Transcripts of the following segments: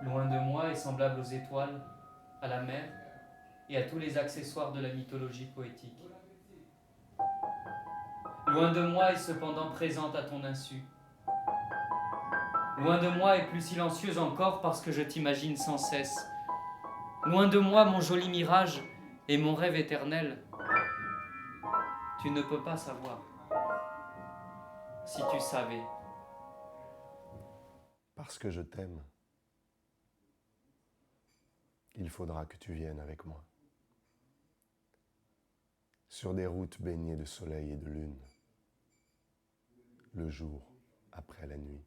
loin de moi et semblable aux étoiles, à la mer et à tous les accessoires de la mythologie poétique. Loin de moi et cependant présente à ton insu. Loin de moi et plus silencieuse encore parce que je t'imagine sans cesse. Loin de moi mon joli mirage et mon rêve éternel. Tu ne peux pas savoir. Si tu savais. Parce que je t'aime, il faudra que tu viennes avec moi. Sur des routes baignées de soleil et de lune, le jour après la nuit.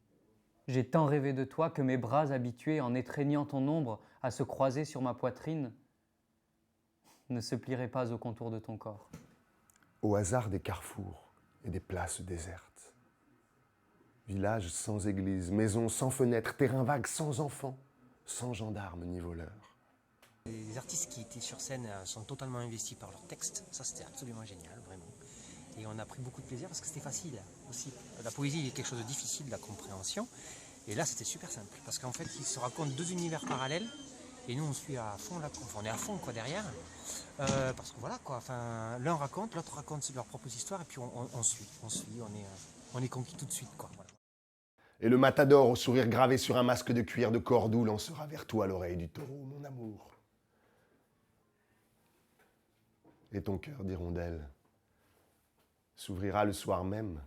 J'ai tant rêvé de toi que mes bras habitués, en étreignant ton ombre à se croiser sur ma poitrine, ne se plieraient pas au contour de ton corps. Au hasard des carrefours et des places désertes, villages sans église, maisons sans fenêtres, terrains vagues sans enfants, sans gendarmes ni voleurs. Les artistes qui étaient sur scène sont totalement investis par leur texte, ça c'était absolument génial, vraiment. Et on a pris beaucoup de plaisir parce que c'était facile aussi. La poésie est quelque chose de difficile, la compréhension. Et là c'était super simple, parce qu'en fait ils se racontent deux univers parallèles, et nous on suit à fond là, enfin, on est à fond quoi derrière. Parce que voilà quoi, enfin, l'un raconte, l'autre raconte leur propre histoire, et puis on suit, on est conquis tout de suite quoi. Voilà. Et le matador au sourire gravé sur un masque de cuir de Cordoue lancera vers toi l'oreille du taureau, mon amour. Et ton cœur d'hirondelle s'ouvrira le soir même,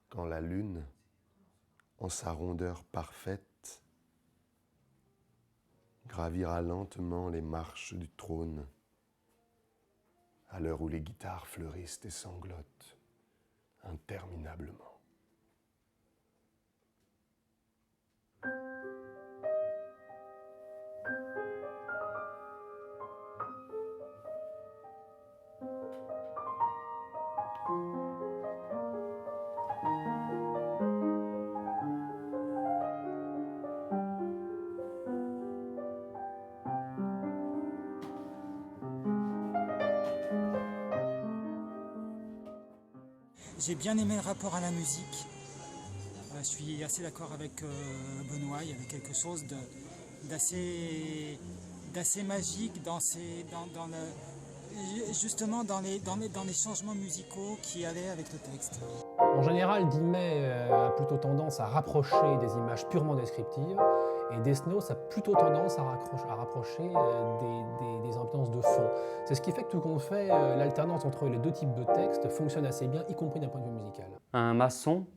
quand la lune, en sa rondeur parfaite, gravira lentement les marches du trône, à l'heure où les guitares fleurissent et sanglotent interminablement. J'ai bien aimé le rapport à la musique. Je suis assez d'accord avec Benoît, il y avait quelque chose d'assez magique justement dans les changements musicaux qui allaient avec le texte. En général, Dimet a plutôt tendance à rapprocher des images purement descriptives, et Desnos a plutôt tendance à rapprocher des ambiances de fond. C'est ce qui fait que tout compte fait, l'alternance entre les deux types de textes fonctionne assez bien, y compris d'un point de vue musical. Un maçon,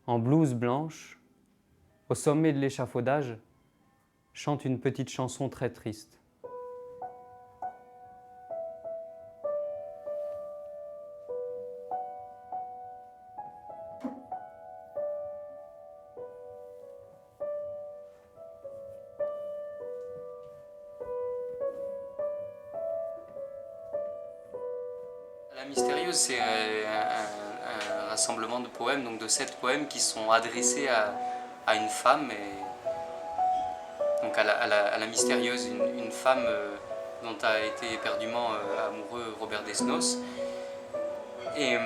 en blouse blanche, au sommet de l'échafaudage, chante une petite chanson très triste. La Mystérieuse, c'est un rassemblement de poèmes, donc de 7 poèmes qui sont adressés à une femme, donc à la Mystérieuse, une femme dont a été éperdument amoureux Robert Desnos. Et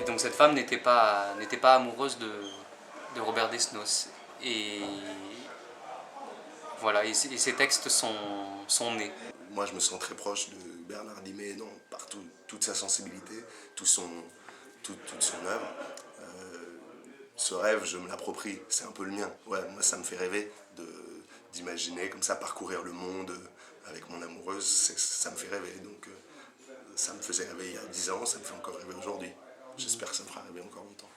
donc cette femme n'était pas amoureuse de Robert Desnos. Et voilà, et ces textes sont nés. Moi, je me sens très proche de Bernard Dimet, par toute sa sensibilité, toute son œuvre. Ce rêve, je me l'approprie, c'est un peu le mien. Ouais, moi, ça me fait rêver d'imaginer comme ça parcourir le monde avec mon amoureuse. Ça me fait rêver. Donc, ça me faisait rêver il y a 10 ans, ça me fait encore rêver aujourd'hui. J'espère que ça me fera rêver encore longtemps.